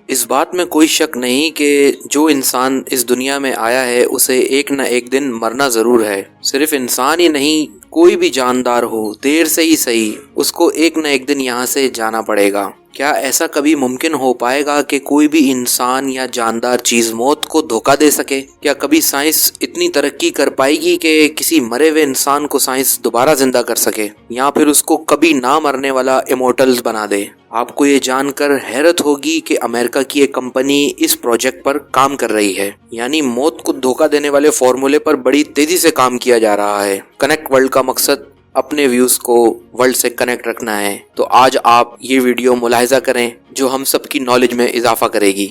इस बात में कोई शक नहीं कि जो इंसान इस दुनिया में आया है उसे एक न एक दिन मरना जरूर है। सिर्फ इंसान ही नहीं, कोई भी जानदार हो, देर से ही सही, उसको एक न एक दिन यहाँ से जाना पड़ेगा। क्या ऐसा कभी मुमकिन हो पाएगा कि कोई भी इंसान या जानदार चीज मौत को धोखा दे सके? क्या कभी साइंस इतनी तरक्की कर पाएगी कि किसी मरे हुए इंसान को साइंस दोबारा जिंदा कर सके, या फिर उसको कभी ना मरने वाला इमोर्टल्स बना दे? आपको ये जानकर हैरत होगी कि अमेरिका की एक कंपनी इस प्रोजेक्ट पर काम कर रही है। यानी मौत को धोखा देने वाले फॉर्मूले पर बड़ी तेजी से काम किया जा रहा है। कनेक्ट वर्ल्ड का मकसद अपने व्यूज को वर्ल्ड से कनेक्ट रखना है। तो आज आप ये वीडियो मुलाहिजा करें जो हम सबकी नॉलेज में इजाफा करेगी।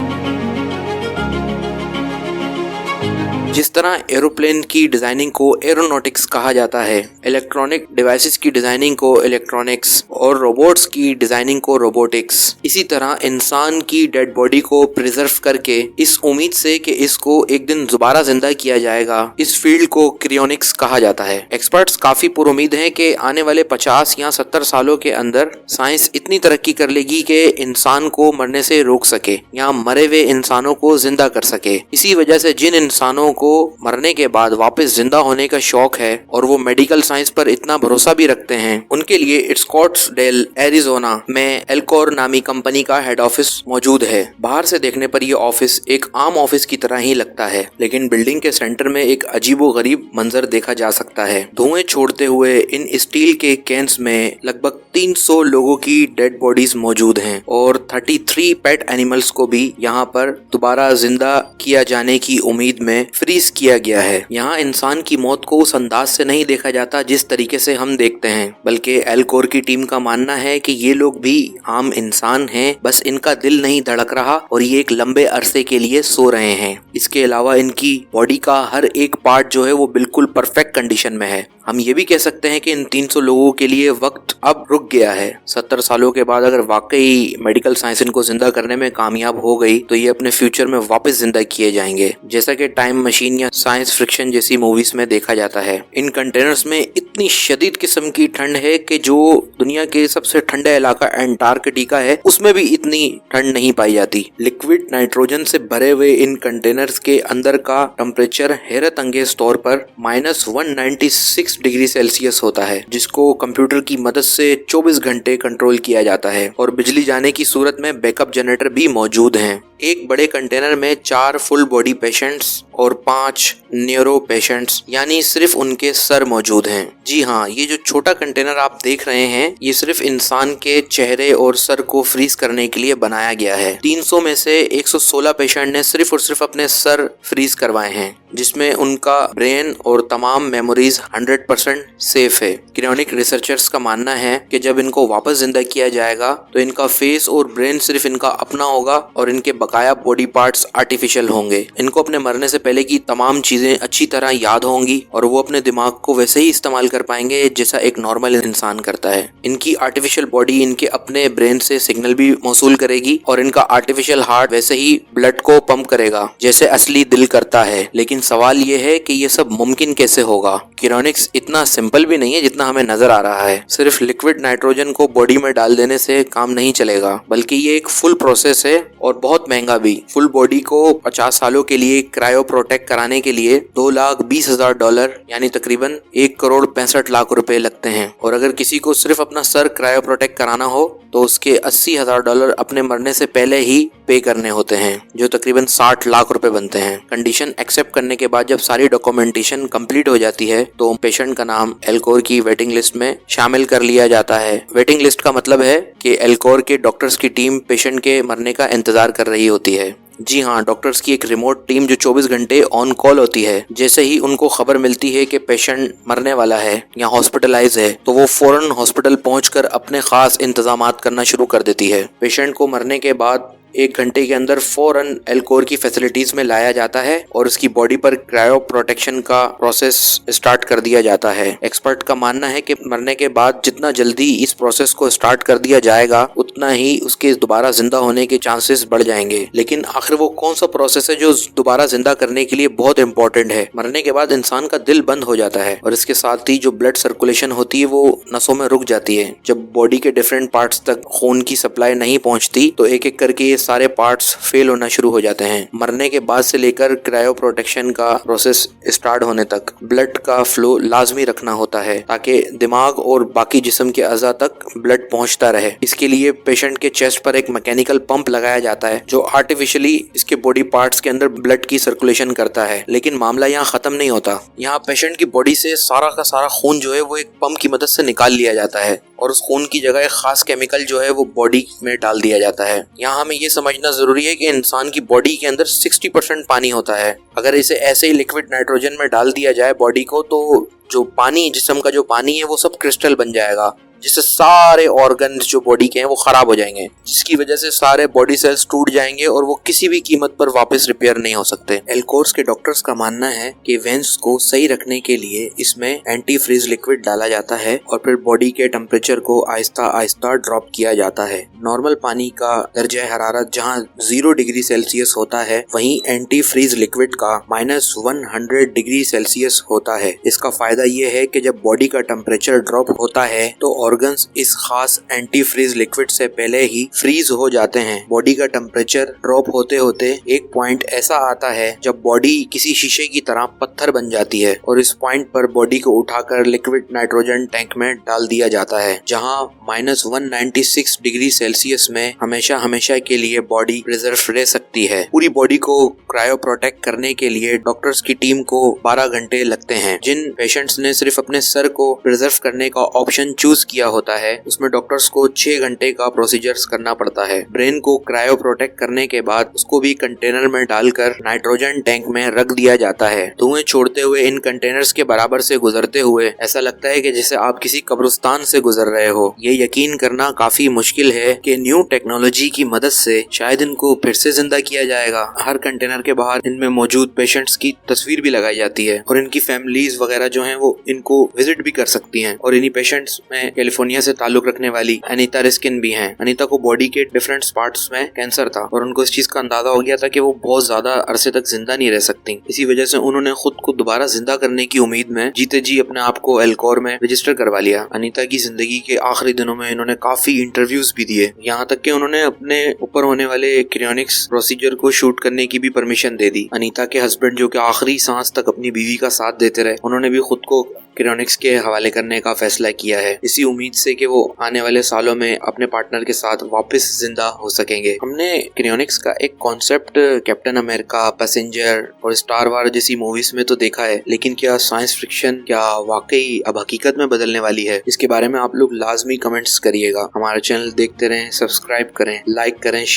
जिस तरह एरोप्लेन की डिजाइनिंग को एरोनॉटिक्स कहा जाता है, इलेक्ट्रॉनिक डिवाइसेस की डिजाइनिंग को इलेक्ट्रॉनिक्स और रोबोट्स की डिजाइनिंग को रोबोटिक्स, इसी तरह इंसान की डेड बॉडी को प्रिजर्व करके इस उम्मीद से कि इसको एक दिन दोबारा जिंदा किया जाएगा, इस फील्ड को क्रियोनिक्स कहा जाता है। एक्सपर्ट्स काफी पुरुमीद हैं कि आने वाले 50 या 70 सालों के अंदर साइंस इतनी तरक्की कर लेगी कि इंसान को मरने से रोक सके या मरे हुए इंसानों को जिंदा कर सके। इसी वजह से जिन इंसानों को मरने के बाद वापस जिंदा होने का शौक है और वो मेडिकल साइंस पर इतना भरोसा भी रखते हैं, उनके लिए स्कॉट्सडेल एरिजोना में एल्कोर नामी कंपनी का हेड ऑफिस मौजूद है। बाहर से देखने पर यह ऑफिस एक आम ऑफिस की तरह ही लगता है, लेकिन बिल्डिंग के सेंटर में एक अजीबोगरीब मंजर देखा जा सकता है। धुएं छोड़ते हुए इन स्टील के कैंस में लगभग 300 लोगों की डेड बॉडीज मौजूद हैं और 33 पेट एनिमल्स को भी यहाँ पर दोबारा जिंदा किया जाने की उम्मीद में फ्रीज किया गया है। यहाँ इंसान की मौत को उस अंदाज से नहीं देखा जाता जिस तरीके से हम देखते हैं, बल्कि एल्कोर की टीम का मानना है कि ये लोग भी आम इंसान हैं, बस इनका दिल नहीं धड़क रहा और ये एक लंबे अरसे के लिए सो रहे हैं। इसके अलावा इनकी बॉडी का हर एक पार्ट जो है वो बिल्कुल परफेक्ट कंडीशन में है। हम ये भी कह सकते हैं कि इन 300 लोगों के लिए वक्त अब रुक गया है। 70 सालों के बाद अगर वाकई मेडिकल साइंस इनको जिंदा करने में कामयाब हो गई तो ये अपने फ्यूचर में वापस जिंदा किए जाएंगे, जैसा कि टाइम मशीन या साइंस फ्रिक्शन जैसी मूवीज में देखा जाता है। इन कंटेनर्स में इतनी शदीद किस्म की ठंड है कि जो दुनिया के सबसे ठंडा इलाका एंटार्कटिका है उसमें भी इतनी ठंड नहीं पाई जाती। लिक्विड नाइट्रोजन से भरे हुए इन कंटेनर्स के अंदर का टेम्परेचर हैरत अंगेज तौर पर -196 डिग्री सेल्सियस होता है, जिसको कंप्यूटर की मदद से 24 घंटे कंट्रोल किया जाता है और बिजली जाने की सूरत में बैकअप जनरेटर भी मौजूद हैं। एक बड़े कंटेनर में 4 फुल बॉडी पेशेंट्स और 5 न्यूरो पेशेंट्स यानी सिर्फ उनके सर मौजूद हैं। जी हाँ, ये जो छोटा कंटेनर आप देख रहे हैं ये सिर्फ इंसान के चेहरे और सर को फ्रीज करने के लिए बनाया गया है। 300 में से 116 पेशेंट ने सिर्फ और सिर्फ अपने सर फ्रीज करवाए हैं, जिसमें उनका ब्रेन और तमाम मेमोरीज 100% सेफ है। क्रियोनिक रिसर्चर्स का मानना है कि जब इनको वापस जिंदा किया जाएगा तो इनका फेस और ब्रेन सिर्फ इनका अपना होगा और इनके बकाया बॉडी पार्ट्स आर्टिफिशियल होंगे। इनको अपने मरने से पहले की तमाम चीजें अच्छी तरह याद होंगी और वो अपने दिमाग को वैसे ही इस्तेमाल कर पाएंगे जैसा एक नॉर्मल इंसान करता है। इनकी आर्टिफिशियल बॉडी इनके अपने ब्रेन से सिग्नल भी मौसूल करेगी और इनका आर्टिफिशियल हार्ट वैसे ही ब्लड को पंप करेगा जैसे असली दिल करता है। लेकिन सवाल ये है कि ये सब मुमकिन कैसे होगा? क्रियोनिक्स इतना सिंपल भी नहीं है जितना हमें नजर आ रहा है। सिर्फ लिक्विड नाइट्रोजन को बॉडी में डाल देने से काम नहीं चलेगा, बल्कि ये एक फुल प्रोसेस है और बहुत महंगा भी। फुल बॉडी को 50 सालों के लिए क्रायो प्रोटेक्ट कराने के लिए $2,20,000 यानी तकरीबन 1,65,00,000 रुपए लगते हैं। और अगर किसी को सिर्फ अपना सर क्रायो प्रोटेक्ट कराना हो तो उसके $80,000 अपने मरने से पहले ही पे करने होते हैं, जो तकरीबन 60 लाख रुपए बनते हैं। कंडीशन एक्सेप्ट करने के बाद जब सारी डॉक्यूमेंटेशन कंप्लीट हो जाती है तो पेशेंट का नाम एल्कोर की वेटिंग लिस्ट में शामिल कर लिया जाता है। वेटिंग लिस्ट का मतलब है कि एल्कोर के डॉक्टर्स की टीम पेशेंट के मरने का इंतजार कर रही होती है। जी हाँ, डॉक्टर्स की एक रिमोट टीम जो 24 घंटे ऑन कॉल होती है। जैसे ही उनको खबर मिलती है कि पेशेंट मरने वाला है या हॉस्पिटलाइज है तो वो फौरन हॉस्पिटल पहुंचकर अपने खास इंतजामात करना शुरू कर देती है। पेशेंट को मरने के बाद 1 घंटे के अंदर फौरन एल्कोर की फैसिलिटीज में लाया जाता है और उसकी बॉडी पर क्रायो प्रोटेक्शन का प्रोसेस स्टार्ट कर दिया जाता है। एक्सपर्ट का मानना है कि मरने के बाद जितना जल्दी इस प्रोसेस को स्टार्ट कर दिया जाएगा उतना ही उसके दोबारा जिंदा होने के चांसेस बढ़ जाएंगे। लेकिन आखिर वो कौन सा प्रोसेस है जो दोबारा जिंदा करने के लिए बहुत इंपॉर्टेंट है? मरने के बाद इंसान का दिल बंद हो जाता है और इसके साथ ही जो ब्लड सर्कुलेशन होती है वो नसों में रुक जाती है। जब बॉडी के डिफरेंट पार्ट्स तक खून की सप्लाई नहीं पहुंचती तो एक एक करके ये सारे पार्ट्स फेल होना शुरू हो जाते हैं। मरने के बाद से लेकर क्रायो प्रोटेक्शन का प्रोसेस स्टार्ट होने तक ब्लड का फ्लो लाजमी रखना होता है ताकि दिमाग और बाकी जिस्म के अज़ा तक ब्लड पहुंचता रहे। इसके लिए पेशेंट के चेस्ट पर एक मैकेनिकल पंप लगाया जाता है जो आर्टिफिशियली इसके बॉडी पार्ट्स के अंदर ब्लड की सर्कुलेशन करता है। लेकिन मामला यहाँ खत्म नहीं होता। यहाँ पेशेंट की बॉडी से सारा का सारा खून जो है वो एक पंप की मदद से निकाल लिया जाता है और उस खून की जगह एक खास केमिकल जो है वो बॉडी में डाल दिया जाता है। यहाँ हमें ये समझना जरूरी है कि इंसान की बॉडी के अंदर 60% पानी होता है। अगर इसे ऐसे ही लिक्विड नाइट्रोजन में डाल दिया जाए बॉडी को, तो जो पानी, जिस्म का जो पानी है वो सब क्रिस्टल बन जाएगा, जिससे सारे ऑर्गन्स जो बॉडी के हैं वो खराब हो जाएंगे, जिसकी वजह से सारे बॉडी सेल्स टूट जाएंगे और वो किसी भी कीमत पर वापस रिपेयर नहीं हो सकते। एल्कोर्स के डॉक्टर्स का मानना है कि वेंस को सही रखने के लिए इसमें एंटी फ्रीज लिक्विड डाला जाता है और फिर बॉडी के टेम्परेचर को आहिस्ता आहिस्ता ड्रॉप किया जाता है। नॉर्मल पानी का दर्जा हरारत जहाँ 0 डिग्री सेल्सियस होता है, वहीं एंटी फ्रीज लिक्विड का -100 डिग्री सेल्सियस होता है। इसका फायदा ये है कि जब बॉडी का टेम्परेचर ड्रॉप होता है तो ऑर्गन्स इस खास एंटी फ्रीज लिक्विड से पहले ही फ्रीज हो जाते हैं। बॉडी का टेम्परेचर ड्रॉप होते होते एक पॉइंट ऐसा आता है जब बॉडी किसी शीशे की तरह पत्थर बन जाती है और इस पॉइंट पर बॉडी को उठाकर लिक्विड नाइट्रोजन टैंक में डाल दिया जाता है, जहां -196 डिग्री सेल्सियस में हमेशा हमेशा के लिए बॉडी प्रिजर्व रह सकती है। पूरी बॉडी को क्रायो प्रोटेक्ट करने के लिए डॉक्टर्स की टीम को 12 घंटे लगते हैं। जिन पेशेंट्स ने सिर्फ अपने सर को प्रिजर्व करने का ऑप्शन चूज किया होता है, उसमें डॉक्टर्स को 6 घंटे का प्रोसीजर्स करना पड़ता है। ब्रेन को क्रायो प्रोटेक्ट करने के बाद उसको भी कंटेनर में डालकर नाइट्रोजन टैंक में रख दिया जाता है। धुएं छोड़ते हुए इन कंटेनर्स के बराबर से गुजरते हुए ऐसा लगता है कि जैसे आप किसी कब्रिस्तान से गुजर रहे हो। ये यकीन करना काफी मुश्किल है कि न्यू टेक्नोलॉजी की मदद से शायद इनको फिर से जिंदा किया जाएगा। हर कंटेनर के बाहर इनमें मौजूद पेशेंट्स की तस्वीर भी लगाई जाती है और इनकी फैमिलीज वगैरह जो हैं वो इनको विजिट भी कर सकती हैं। और इन्हीं पेशेंट्स में कैलिफोर्निया से ताल्लुक रखने वाली अनीता रिस्किन भी हैं। अनीता को बॉडी के डिफरेंट पार्ट्स में कैंसर था और उनको इस चीज का अंदाजा हो गया था कि वो बहुत ज्यादा अरसे तक जिंदा नहीं रह सकती। इसी वजह से उन्होंने खुद को दोबारा जिंदा करने की उम्मीद में जीते जी अपने आप को एल्कोर में रजिस्टर करवा लिया। अनीता की जिंदगी के आखिरी दिनों में इन्होंने काफी इंटरव्यूज भी दिए, यहाँ तक कि उन्होंने अपने ऊपर होने वाले क्रायोनिक्स प्रोसीजर को शूट करने की भी परमिशन दे दी। अनीता के हस्बैंड जो कि आखिरी सांस तक अपनी बीवी का साथ देते रहे, उन्होंने भी खुद को क्रायोनिक्स के हवाले करने का फैसला किया है, इसी उम्मीद से कि वो आने वाले सालों में अपने पार्टनर के साथ वापस जिंदा हो सकेंगे। हमने क्रायोनिक्स का एक कॉन्सेप्ट कैप्टन अमेरिका, पैसेंजर और स्टार वार जैसी मूवीज में तो देखा है, लेकिन क्या साइंस फिक्शन क्या वाकई अब हकीकत में बदलने वाली है? इसके बारे में आप लोग लाजमी कमेंट्स करिएगा। हमारा चैनल देखते रहें, सब्सक्राइब करें, लाइक करें, शेयर